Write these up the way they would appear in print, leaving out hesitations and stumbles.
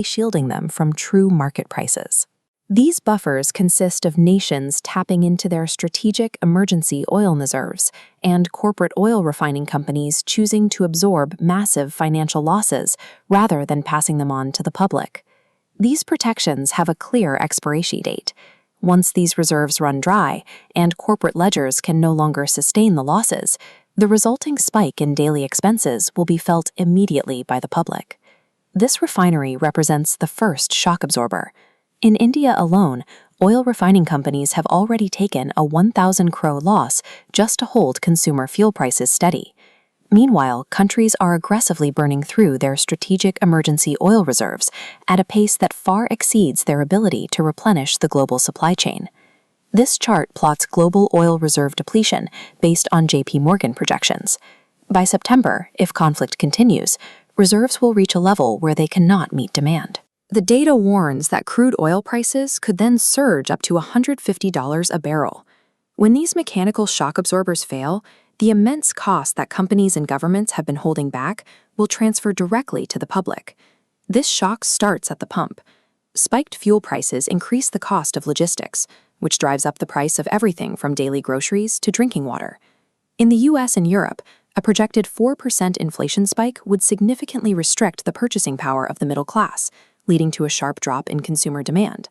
shielding them from true market prices. These buffers consist of nations tapping into their strategic emergency oil reserves and corporate oil refining companies choosing to absorb massive financial losses rather than passing them on to the public. These protections have a clear expiration date. Once these reserves run dry and corporate ledgers can no longer sustain the losses, the resulting spike in daily expenses will be felt immediately by the public. This refinery represents the first shock absorber. In India alone, oil refining companies have already taken a 1,000 crore loss just to hold consumer fuel prices steady. Meanwhile, countries are aggressively burning through their strategic emergency oil reserves at a pace that far exceeds their ability to replenish the global supply chain. This chart plots global oil reserve depletion based on JP Morgan projections. By September, if conflict continues, reserves will reach a level where they cannot meet demand. The data warns that crude oil prices could then surge up to $150 a barrel. When these mechanical shock absorbers fail, the immense cost that companies and governments have been holding back will transfer directly to the public. This shock starts at the pump. Spiked fuel prices increase the cost of logistics, which drives up the price of everything from daily groceries to drinking water. In the US and Europe, a projected 4% inflation spike would significantly restrict the purchasing power of the middle class, leading to a sharp drop in consumer demand.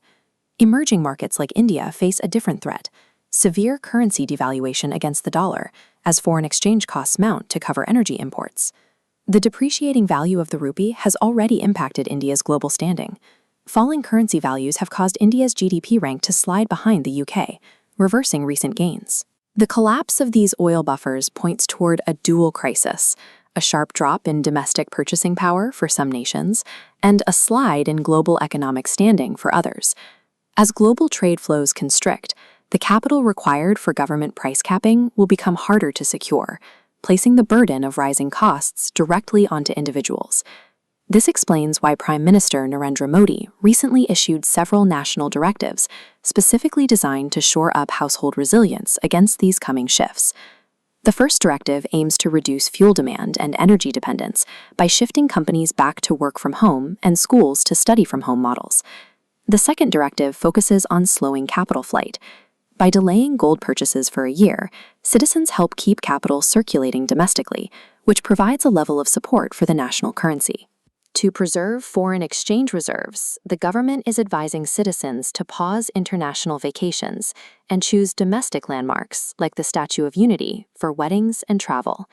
Emerging markets like India face a different threat: severe currency devaluation against the dollar, as foreign exchange costs mount to cover energy imports. The depreciating value of the rupee has already impacted India's global standing. Falling currency values have caused India's GDP rank to slide behind the UK, reversing recent gains. The collapse of these oil buffers points toward a dual crisis: a sharp drop in domestic purchasing power for some nations, and a slide in global economic standing for others. As global trade flows constrict, the capital required for government price capping will become harder to secure, placing the burden of rising costs directly onto individuals. This explains why Prime Minister Narendra Modi recently issued several national directives specifically designed to shore up household resilience against these coming shifts. The first directive aims to reduce fuel demand and energy dependence by shifting companies back to work from home and schools to study from home models. The second directive focuses on slowing capital flight. By delaying gold purchases for a year, citizens help keep capital circulating domestically, which provides a level of support for the national currency. To preserve foreign exchange reserves, the government is advising citizens to pause international vacations and choose domestic landmarks like the Statue of Unity for weddings and travel.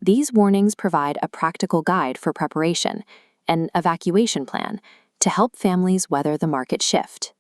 These warnings provide a practical guide for preparation, an evacuation plan, to help families weather the market shift